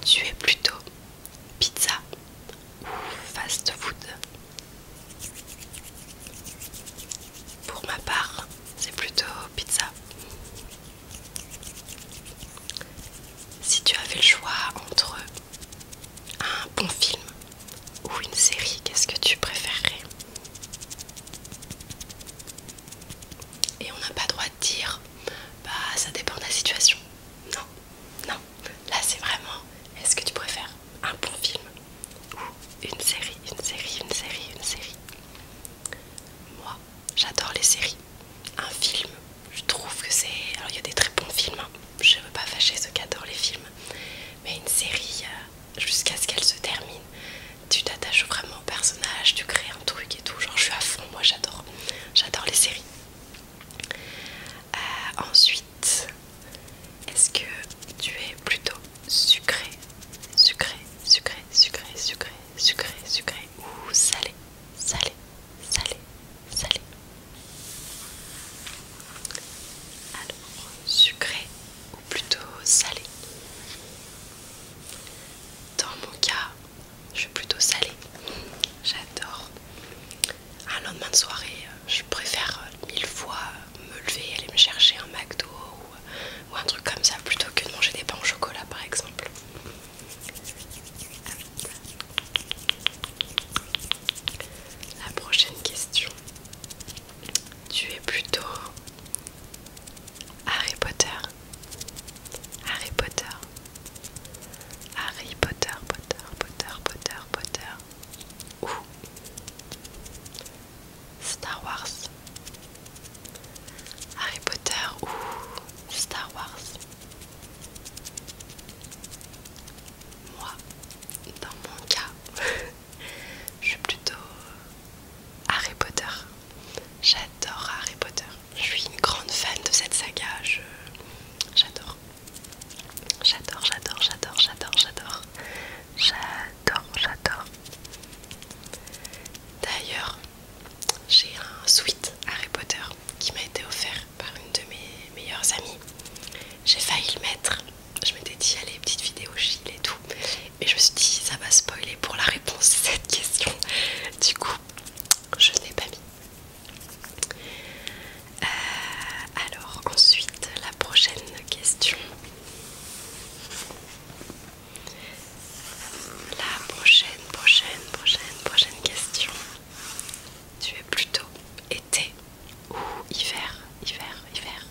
tu es plutôt pizza ou fast food? Pour ma part, c'est plutôt pizza. Si tu avais le choix entre un bon film ou une série, qu'est-ce que tu préférerais? Et on n'a pas le droit de dire, bah ça dépend de la situation. Non, non. Là c'est vraiment, est-ce que tu préfères un bon film ou une série, une série, une série, une série? Moi, j'adore les séries. Un film, je trouve que c'est... Alors il y a des très bons films, hein. Je ne veux pas fâcher ceux qui adorent les films. Mais une série, jusqu'à ce qu'elle se termine, tu t'attaches vraiment au personnage, tu crées un truc et tout. Genre je suis à fond, moi j'adore. J'adore les séries. Ensuite, est-ce que tu es plutôt sucré, sucré, sucré, sucré, sucré, sucré, sucré ou salé, salé, salé, salé? Alors, sucré ou plutôt salé? Dans mon cas, je suis plutôt salé. J'adore. Un lendemain de soirée, je préfère mille fois me lever, aller me chercher un McDo ou un truc comme ça plutôt que de manger des pains au chocolat par exemple. La prochaine question. Tu es plutôt Harry Potter, Harry Potter, Harry Potter, Potter, Potter, Potter, Potter ou Star Wars? Harry Potter ou Star Wars? Moi, dans mon cas, je suis plutôt Harry Potter. J'adore Harry Potter. Je suis une grande fan de cette saga. J'adore. J'adore, j'adore, j'adore, j'adore, j'adore. J'adore, j'adore. D'ailleurs, j'ai un sweat Harry Potter qui m'a été offert par une de mes meilleures amies. J'ai failli le mettre. Je m'étais dit, allez, petite vidéo chill et tout. Mais je me suis dit, ça va spoiler pour la réponse à cette question. Du coup, je ne l'ai pas mis. Alors, ensuite, la prochaine question. La prochaine question. Tu es plutôt été ou hiver, hiver, hiver?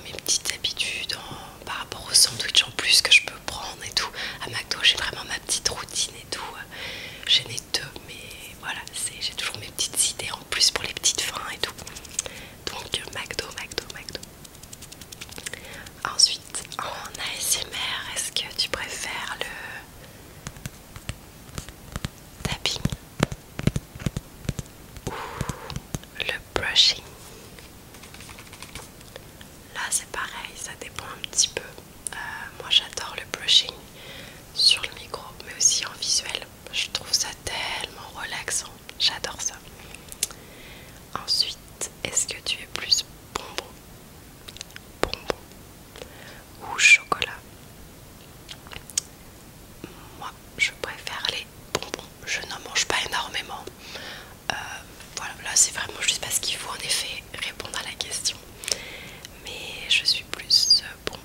mes petites habitudes par rapport au sandwich en plus que je peux prendre et tout. À McDo, j'ai vraiment ma petite routine et tout. J'en ai deux, mais voilà, j'ai toujours mes petites idées en plus pour les petites fins et tout. Donc McDo. Ensuite, en ASMR, est-ce que tu préfères le tapping ou le brushing? Là c'est pareil, ça dépend un petit peu. Moi j'adore le brushing sur le micro, mais aussi en visuel. Je trouve ça tellement relaxant, j'adore ça. Ensuite, est-ce que tu es plus bonbon ou chocolat? Moi je préfère les bonbons, je n'en mange pas énormément. Voilà, là c'est vraiment juste parce qu'il faut en effet répondre à la question. Mais je suis plus bonbon.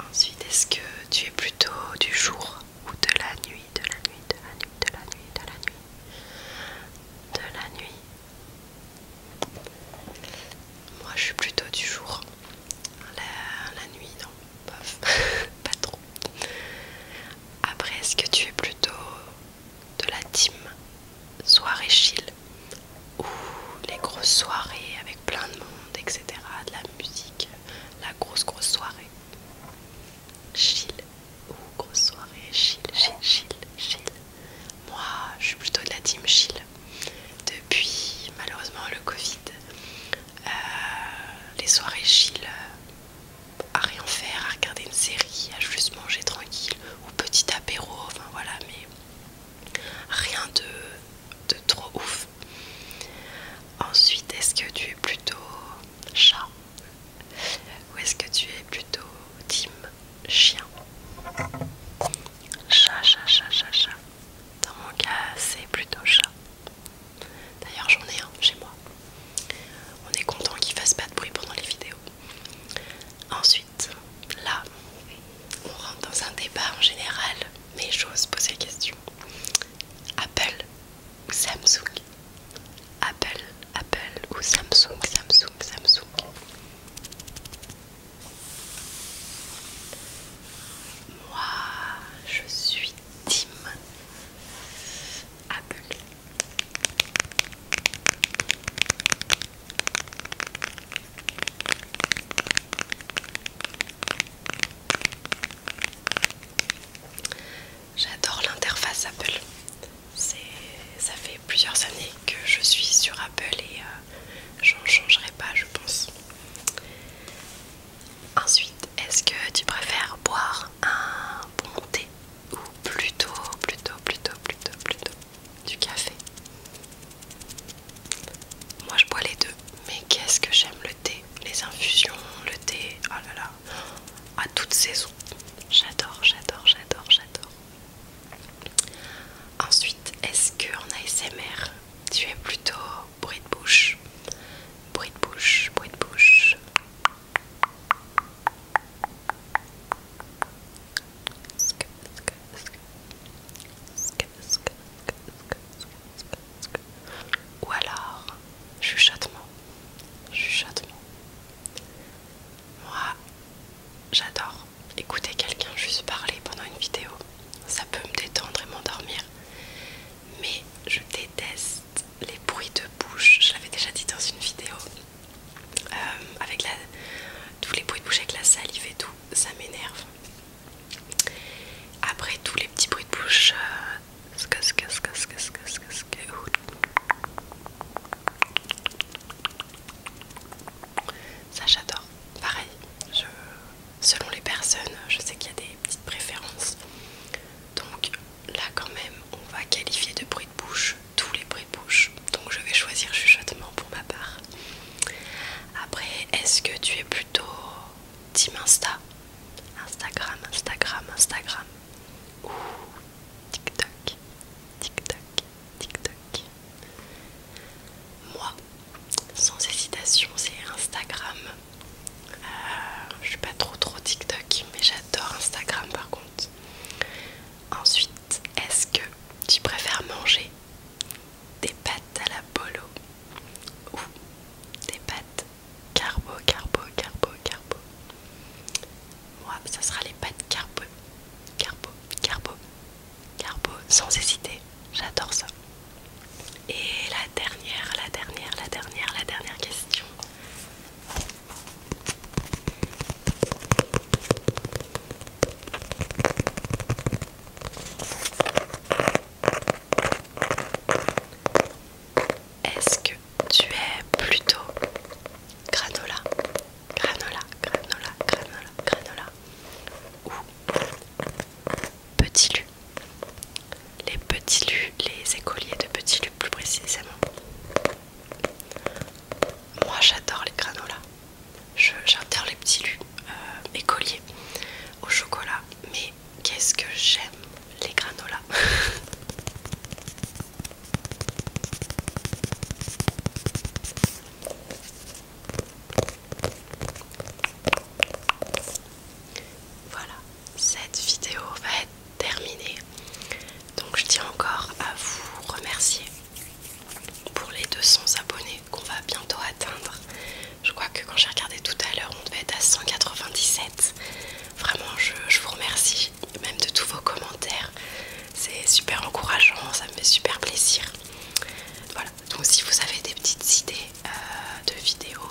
Ensuite, est-ce que tu es plutôt du jour ou de la nuit? De la nuit. Moi je suis plutôt du jour. La nuit, non, bof, pas trop. Après, est-ce que tu es plutôt de la team soirée chill ou les grosses soirées avec plein de monde, etc. De la musique, la grosse soirée? Chill ou grosse soirée? Chill. Moi, je suis plutôt de la team chill. Depuis malheureusement le Covid, les soirées chill, à rien faire, à regarder une série, à juste manger tranquille ou petit apéro, enfin voilà, mais rien de trop ouf. Ensuite, est-ce que tu es plutôt chat ou est-ce que tu es plutôt team chien? Chat. Dans mon cas, c'est plutôt chat. D'ailleurs, j'en ai un chez moi. On est content qu'il fasse pas de bruit pendant les vidéos. Ensuite, là, on rentre dans un débat en général, mais j'ose poser la question. Apple ou Samsung? Apple ou Samsung? Moi, je suis team Apple. J'adore l'interface Apple. Ça fait plusieurs années que je suis sur Apple et j'en changerai pas, je pense. Ensuite, est-ce que tu préfères boire un bon thé ou plutôt du café? Moi je bois les deux, mais qu'est-ce que j'aime le thé, les infusions, le thé, oh là là, à toute saison. J'adore. Ensuite, est-ce que en ASMR tu es plutôt bruit de bouche sans hésiter, j'adore ça. Et la dernière question. Est-ce que tu es plutôt granola, ou petit lu? Les petits lus, les écoliers de petits lus plus précisément. Moi j'adore les granolas. J'adore les petits lus écoliers au chocolat. Mais qu'est-ce que j'aime les granolas. Voilà, cette vidéo va être terminée. Donc je tiens encore à vous remercier pour les 200 abonnés qu'on va bientôt atteindre. Je crois que quand j'ai regardé tout à l'heure, on devait être à 197. Vraiment, je vous remercie, même de tous vos commentaires. C'est super encourageant, ça me fait super plaisir. Voilà, donc si vous avez des petites idées de vidéos